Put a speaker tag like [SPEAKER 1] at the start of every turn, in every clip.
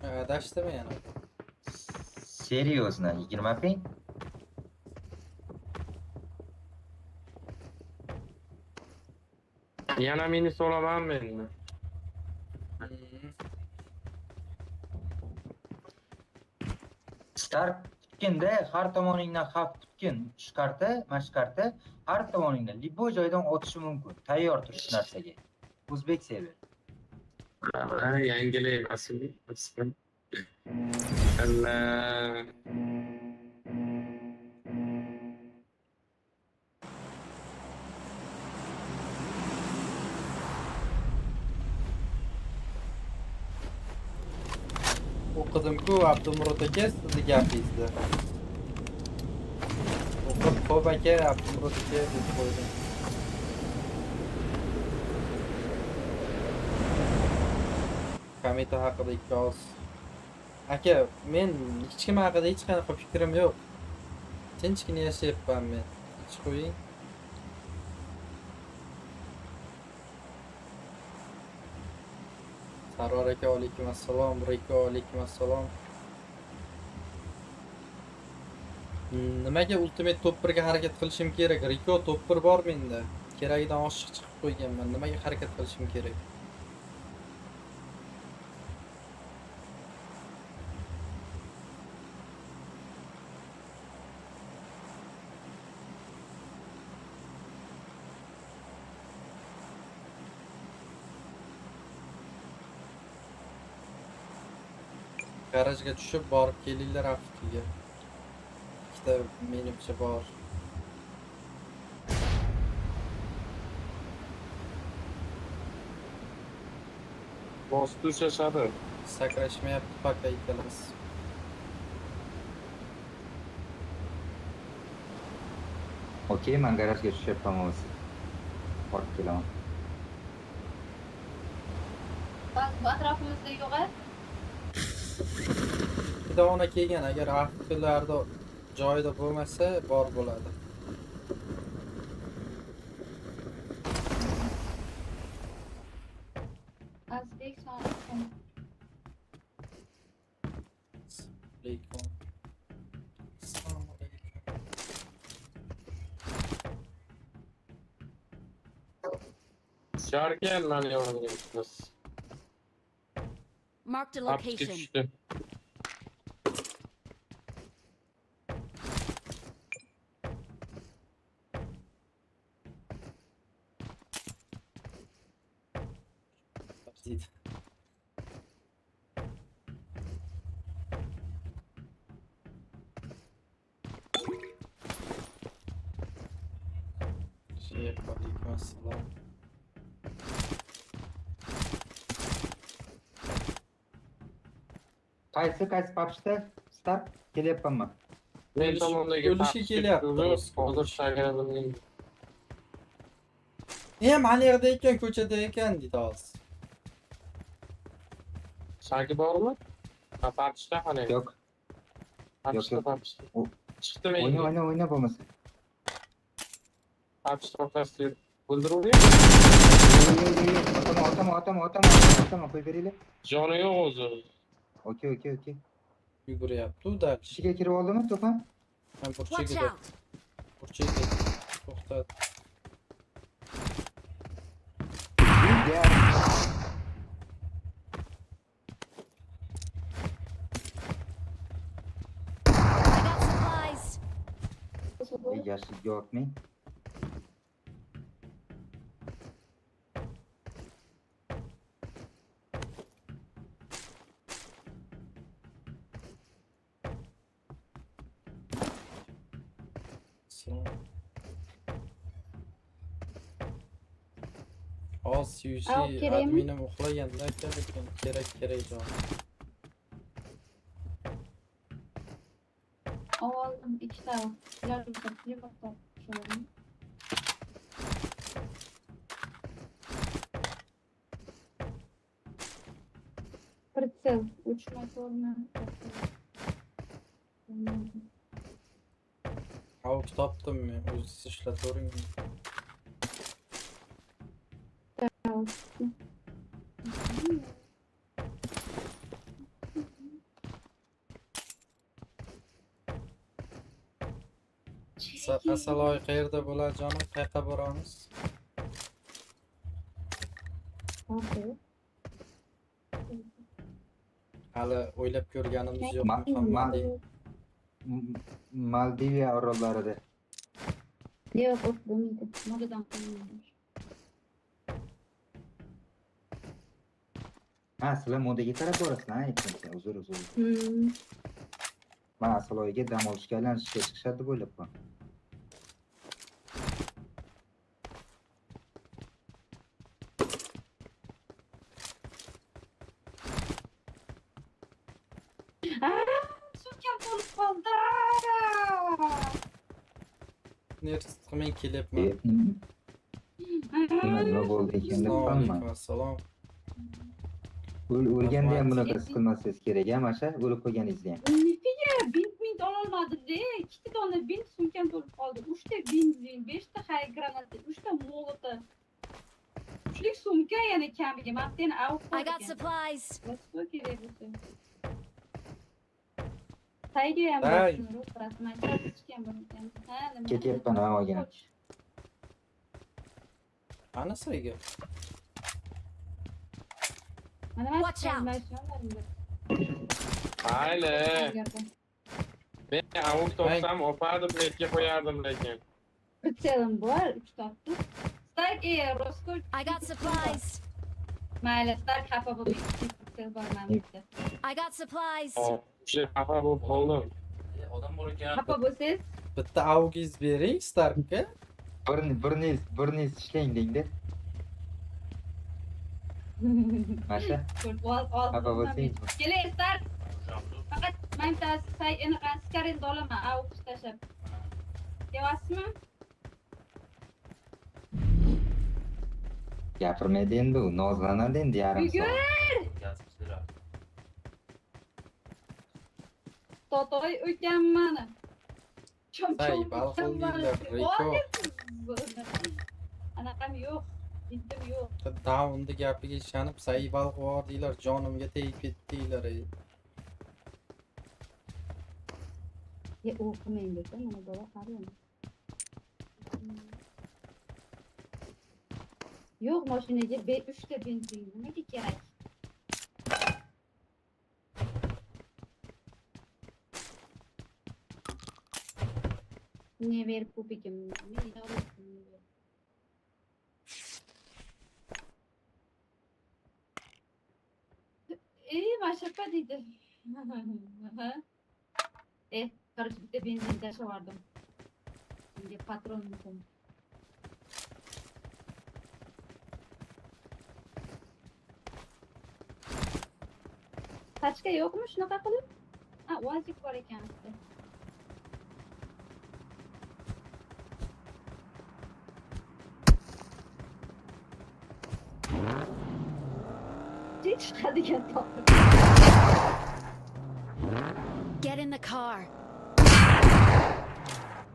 [SPEAKER 1] Adashdimi yana?
[SPEAKER 2] Серьезно, 20 ping?
[SPEAKER 3] Yana meni so'raman menni.
[SPEAKER 2] Start tutganda har tomoningdan xavf tutgin. Uchish karta, mash karta har tomoningdan libo joydan otishi mumkin. Tayyor turish narsaga. O'zbek server.
[SPEAKER 3] Yangilik asli. Allah.
[SPEAKER 1] O'qidim-ku Abdumurod aka sizni gapingizni. O'qib xo'p aka Abdumurod aka deb qo'ydim. Kometa haqida ikki oz. Aka, men hech kim haqida hech qanaqa fikrim yo'q. Tinchgina yashayapman men. Hech qo'ying. Sarvar aka alaykum assalom, Riko alaykum assalom. Nimaga Ultimate top 1 ga harakat qilishim kerak? Riko top 1 bor menda. Keragidan oshiq chiqib qo'yganman. Nimaga harakat qilishim kerak? Garajga tushib borib kelinglar Afrikaga. Ikkita menimcha bor.
[SPEAKER 3] Bosti ushashadi.
[SPEAKER 1] Sakrashmayapti paka ikkalamiz.
[SPEAKER 2] Okey, men garajga tushyapman o'zi. Borib kelaman.
[SPEAKER 4] Bu atrofimizda yo'q-a?
[SPEAKER 1] Ikkita ona kelgan, agar Afrikalarda joyida bo'lmasa, bor bo'ladi.
[SPEAKER 4] Azbek sog'liqni.
[SPEAKER 1] Alaykum. Assalomu alaykum.
[SPEAKER 3] Sharkan meni yonimga chiqmas.
[SPEAKER 5] Marked a
[SPEAKER 3] Aptga
[SPEAKER 5] location.
[SPEAKER 3] tushdi.
[SPEAKER 1] Deydi. Alaykum assalom.
[SPEAKER 2] Qaysi papishda? Start kelyapman.
[SPEAKER 3] Men tomondagi
[SPEAKER 1] O'lishi
[SPEAKER 3] pastga
[SPEAKER 1] kelyapti.
[SPEAKER 3] tushdi. Hozir shagradim.
[SPEAKER 1] Mana yerda ekan, ko'chada ekan deydi hozir.
[SPEAKER 3] Shagi bormi? Ha, papishda qani?
[SPEAKER 2] Yo'q.
[SPEAKER 3] Papishda,
[SPEAKER 2] yo'q.
[SPEAKER 3] papishda. Chiqdimi
[SPEAKER 2] O'yna,
[SPEAKER 3] endi?
[SPEAKER 2] o'yna bo'lmasa.
[SPEAKER 3] Papishda o'rtasida o'ldiruvdi.
[SPEAKER 2] Otama qo'yib beringlar.
[SPEAKER 3] Joni yo'q o'zi.
[SPEAKER 2] Okey.
[SPEAKER 1] Yuguryapti u dal.
[SPEAKER 2] Ichiga kirib oldimi to'pam?
[SPEAKER 1] Men
[SPEAKER 5] Watch
[SPEAKER 1] burchaga
[SPEAKER 5] out!
[SPEAKER 1] to'xtat.
[SPEAKER 5] I got supplies.
[SPEAKER 2] Yashilga otmang.
[SPEAKER 1] Hozir
[SPEAKER 4] Al,
[SPEAKER 1] suyushi
[SPEAKER 4] kerakmi?
[SPEAKER 1] adminim uxlaganda ekan, kerak jon.
[SPEAKER 4] Oldim ikkita. Ular o'tirib baqtab shuni. Pritsel 3 motorni.
[SPEAKER 1] Ha, topdim men, o'zingiz ishlatavering. Asaloy qayerda bo'ladi jonim? Qayerga boramiz?
[SPEAKER 4] Okey.
[SPEAKER 1] Hali o'ylab ko'rganimiz yo'q.
[SPEAKER 2] Ma-
[SPEAKER 1] Muhammadiy.
[SPEAKER 2] Maldiviya orollarida.
[SPEAKER 4] Yo'q, o'q bo'lmaydi. Modadan qilmaydi.
[SPEAKER 2] Ha, sizlar modaga qarab borasizlar, aytdim. Uzr. Men Asaloyga dam olishga aylanishga chiqishadi deb o'ylabman.
[SPEAKER 4] Sumkam to'lib qoldi.
[SPEAKER 1] Nersiz men kelyapman.
[SPEAKER 2] Nima bo'ldi ekan deb
[SPEAKER 1] Assalomu
[SPEAKER 2] qolman.
[SPEAKER 1] alaykum, assalom.
[SPEAKER 2] O'lganda ham bunaqa his qilmasangiz kerak, ha, Masha? O'lib qolganingizda ham.
[SPEAKER 4] Nifiga bint ololmadim-de. 2 dona bint sumkam to'lib qoldi. 3 ta benzin, 5 ta hay granata, 3 ta molotov. Uchlik sumka yana kamiga. Maqten out.
[SPEAKER 5] I got supplies.
[SPEAKER 4] Что kerak bo'lsa. Tayga ham
[SPEAKER 1] Tay.
[SPEAKER 4] rasman chiqgan bo'lgan. Ha, nima?
[SPEAKER 2] Ketyapman havoga.
[SPEAKER 1] Ana sayga.
[SPEAKER 4] Mana
[SPEAKER 5] Watch out.
[SPEAKER 3] Mayli. Men avuk topsam opardim, netga qo'yardim lekin.
[SPEAKER 4] Pritsеlim bor, 3 topdi. Stark Roskol.
[SPEAKER 5] I got supplies.
[SPEAKER 4] Mayli, Stark xafa bo'lib pritsel bor mamlakatda.
[SPEAKER 5] I got supplies.
[SPEAKER 3] O'sha xafa bo'lib qoldim.
[SPEAKER 1] Odam bor ekan.
[SPEAKER 4] Xafa bo'lsangiz,
[SPEAKER 1] Bitta augiz bering Starkka.
[SPEAKER 2] Bir niz ishlang dengda. Masha, xafa bo'lsangiz.
[SPEAKER 4] Keling, Stark. Faqat men say anaqa skarin olaman, avuk tashlab. Kelyapsizmi?
[SPEAKER 2] Gapirmaydi endi u, nozlanadi endi yarim soat.
[SPEAKER 4] Yugur! Totoy o'kam mani.
[SPEAKER 1] Say, balxon deydilar, Riko.
[SPEAKER 4] Anaqam yo'q. Bitim yo'q.
[SPEAKER 1] Daunni gapiga ishonib, say balg'or deylar, jonimga tegib ketdinglar.
[SPEAKER 4] O'qimayman desa, mana bola qarayman. Yo'q, mashinaga 3 ta benzin nimaga kerak? Ne ver pupikim? Ne yavrum? Maşaka dedi. Karıcı bir de benzin taşı vardım. Şimdi patron musun? Taçka yokmuş, shunaqa qilib? Ha, vazik bor ekan sizda. Chiqadigan topib.
[SPEAKER 5] Get in the car.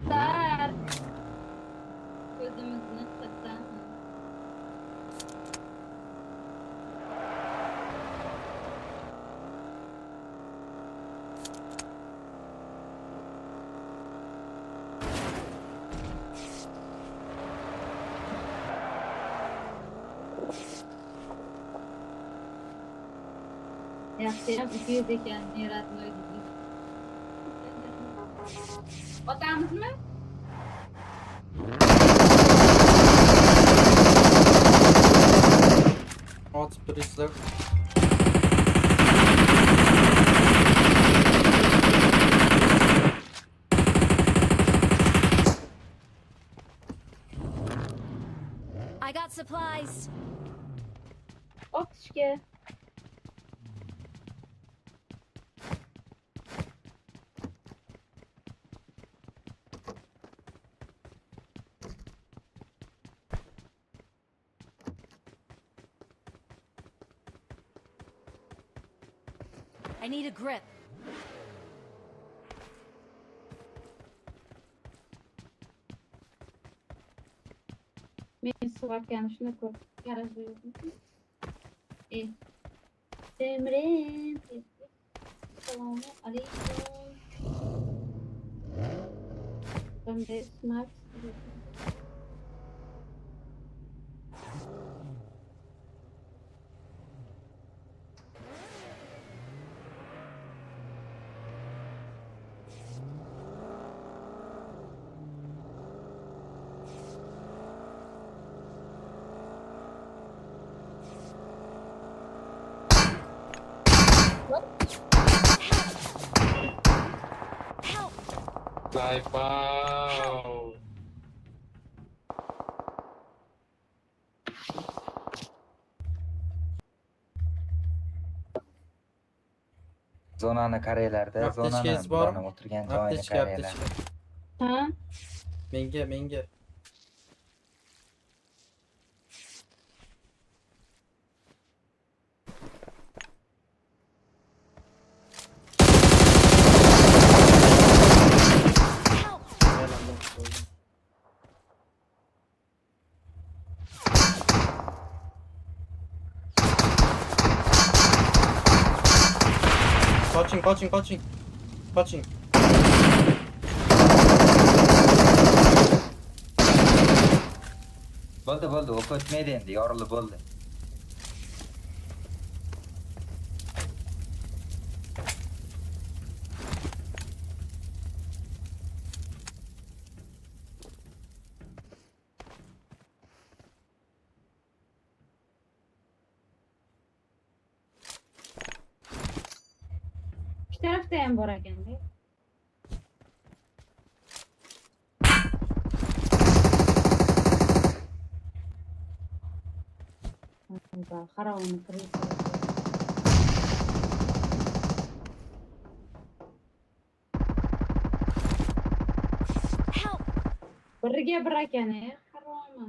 [SPEAKER 4] Dar. Ko'zimizni qisdan. Yaxshiyam 200 ekan, neratnoy dedi. Otamizmi?
[SPEAKER 1] Otib turishlar.
[SPEAKER 5] I got supplies.
[SPEAKER 4] Otishga.
[SPEAKER 5] I need a grip.
[SPEAKER 4] Men suvarkan shuni ko'p garajda yo'qmi? Temren. Assalomu alaykum. Sunday Smart.
[SPEAKER 5] Help!
[SPEAKER 3] สายเปล่า
[SPEAKER 2] Zonani qaralarda,
[SPEAKER 1] Aptechkangiz
[SPEAKER 2] zonani
[SPEAKER 1] bormi?
[SPEAKER 2] bularni o'tirgan joyini
[SPEAKER 1] Aptechka,
[SPEAKER 2] qaranglar.
[SPEAKER 1] aptechka.
[SPEAKER 4] Ha?
[SPEAKER 1] Menga.
[SPEAKER 5] Help!
[SPEAKER 1] Yalandan koydum. Kaçın.
[SPEAKER 2] Bo'ldi, o'q o'tmaydi endi, yorilib bo'ldi.
[SPEAKER 4] İki tarafta ham bor ekan-da. Xarovini kirib.
[SPEAKER 5] Help!
[SPEAKER 4] Biriga bir ekan, haromi.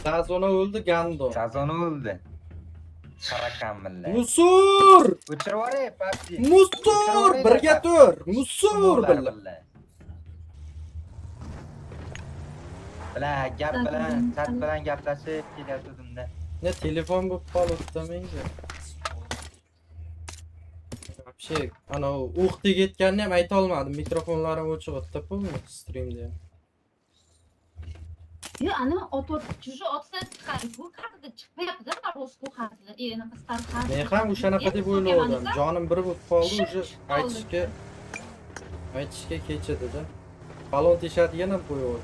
[SPEAKER 1] Sazona öldü Gando.
[SPEAKER 2] Sazoni o'ldi. Qarakan millat.
[SPEAKER 1] Musur!
[SPEAKER 2] O'chirib yuboray, PUBG.
[SPEAKER 1] Musur! Birga tur! Musur
[SPEAKER 2] Ular
[SPEAKER 1] billah.
[SPEAKER 2] billah. Bilan gap bilan, chat bilan gaplashib kelayotgandimda.
[SPEAKER 1] Ne telefon bu palutda menga. Вообще, ana o'qdi ketganini ham ayta olmadim. Mikrofonlarim o'chiq o'tdi, pulmi streamda.
[SPEAKER 4] Yo, ana чужой otsa chiqadi. Bu qarda chiqmayapti-da, Roscoe qarda. Anaqa star qarda.
[SPEAKER 1] Men ham o'shanaqa deb o'yladim. Jonim bir bo'lib qoldi, уже aytishga kechadi-da. Balon teshadigan ham qo'yib.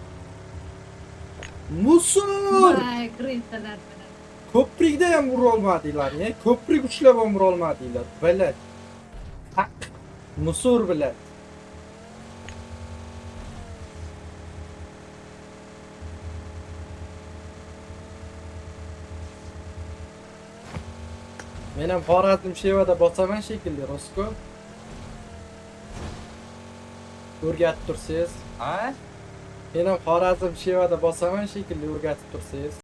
[SPEAKER 1] Musur!
[SPEAKER 4] Voy, grintalar bilan.
[SPEAKER 1] Ko'prikda ham ura olmadinglar, ko'prik ushlab ham ura olmadinglar. Bilat. Haq. Musur bilat. Men ham Xorazm Shevada bosaman shekilli, Rosko. O'rgatib tursiz.
[SPEAKER 2] Ha?
[SPEAKER 1] Men ham Xorazm Shevada bosaman shekilli, o'rgatib tursiz.